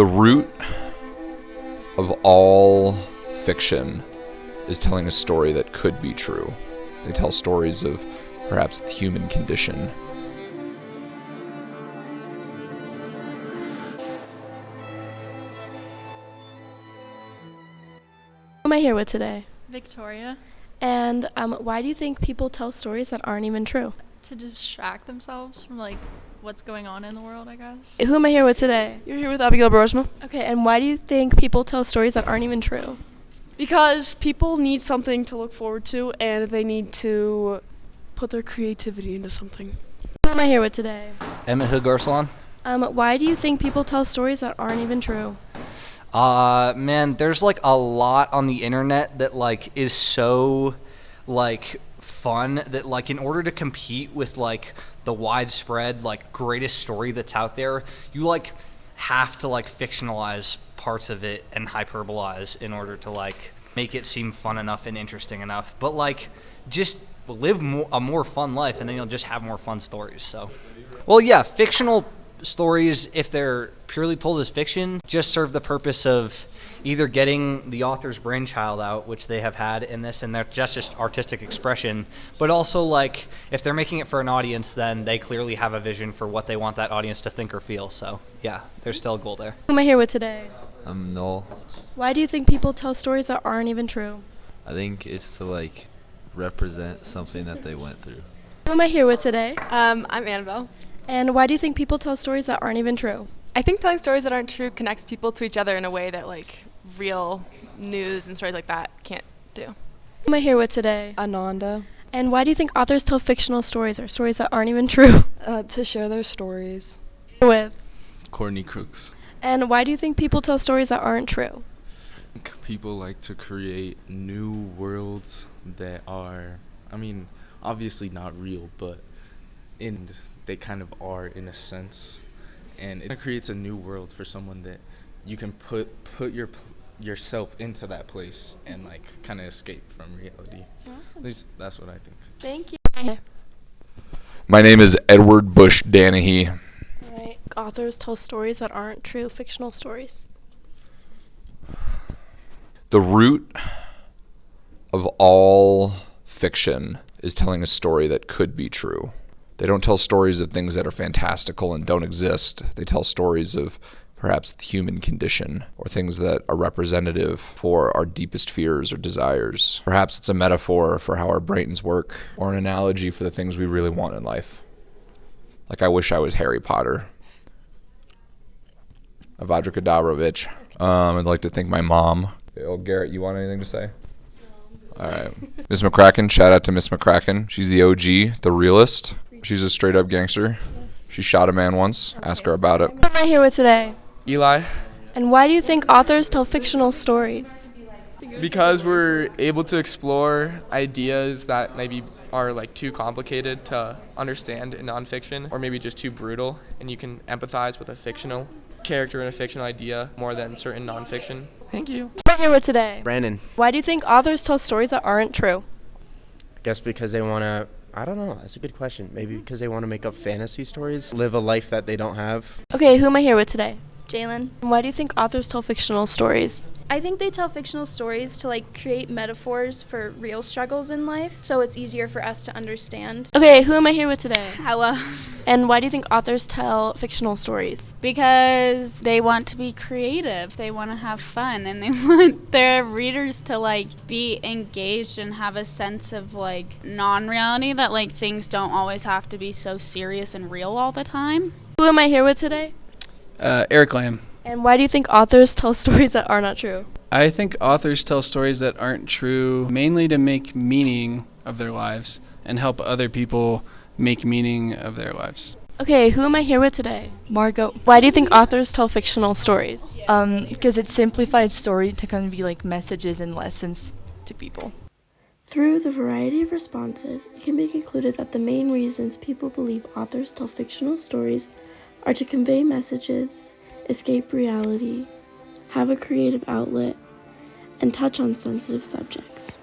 The root of all fiction is telling a story that could be true. They tell stories of perhaps the human condition. Who am I here with today? Victoria. And why do you think people tell stories that aren't even true? To distract themselves from what's going on in the world, I guess. Who am I here with today? You're here with Abigail Barsma. Okay, and why do you think people tell stories that aren't even true? Because people need something to look forward to, and they need to put their creativity into something. Who am I here with today? Emmett Hood Garcelon. Why do you think people tell stories that aren't even true? Man, there's a lot on the internet that is so fun that in order to compete with the widespread greatest story that's out there, you have to fictionalize parts of it and hyperbolize in order to make it seem fun enough and interesting enough. But just live a more fun life, and then you'll just have more fun stories. So, well, yeah, fictional stories, if they're purely told as fiction, just serve the purpose of either getting the author's brainchild out, which they have had in this, and they're just artistic expression, but also if they're making it for an audience, then they clearly have a vision for what they want that audience to think or feel. So yeah, there's still a goal there. Who am I here with today? I'm Noel. Why do you think people tell stories that aren't even true? I think it's to represent something that they went through. Who am I here with today? I'm Annabelle. And why do you think people tell stories that aren't even true? I think telling stories that aren't true connects people to each other in a way that real news and stories like that can't do. Who am I here with today? Ananda. And why do you think authors tell fictional stories or stories that aren't even true? To share their stories. With? Courtney Crooks. And why do you think people tell stories that aren't true? People like to create new worlds that are, obviously not real, but they kind of are in a sense. And it creates a new world for someone that you can put yourself into that place and kind of escape from reality. Awesome. At least that's what I think. Thank you. My name is Edward Bush Danahy. All right. Authors tell stories that aren't true, fictional stories. The root of all fiction is telling a story that could be true. They don't tell stories of things that are fantastical and don't exist. They tell stories of perhaps the human condition or things that are representative for our deepest fears or desires. Perhaps it's a metaphor for how our brains work or an analogy for the things we really want in life. I wish I was Harry Potter. Avada Kedavra, bitch. I'd like to thank my mom. Oh, Garrett, you want anything to say? All right. Miss McCracken, shout out to Miss McCracken. She's the OG, the realist. She's a straight up gangster. She shot a man once. Okay. Ask her about it. Who am I here with today? Eli. And why do you think authors tell fictional stories? Because we're able to explore ideas that maybe are too complicated to understand in nonfiction, or maybe just too brutal, and you can empathize with a fictional character and a fictional idea more than certain nonfiction. Thank you. Who am I here with today? Brandon. Why do you think authors tell stories that aren't true? I guess because they want to, I don't know, that's a good question. Maybe because they want to make up fantasy stories, live a life that they don't have. Okay, who am I here with today? Jalen. And why do you think authors tell fictional stories? I think they tell fictional stories to create metaphors for real struggles in life, so it's easier for us to understand. Okay, who am I here with today? Hello. And why do you think authors tell fictional stories? Because they want to be creative, they want to have fun, and they want their readers to be engaged and have a sense of non-reality, that things don't always have to be so serious and real all the time. Who am I here with today? Eric Lamb. And why do you think authors tell stories that are not true? I think authors tell stories that aren't true mainly to make meaning of their lives and help other people make meaning of their lives. Okay, who am I here with today? Margot. Why do you think authors tell fictional stories? Because it's simplified story to kind of be messages and lessons to people. Through the variety of responses, it can be concluded that the main reasons people believe authors tell fictional stories are to convey messages, escape reality, have a creative outlet, and touch on sensitive subjects.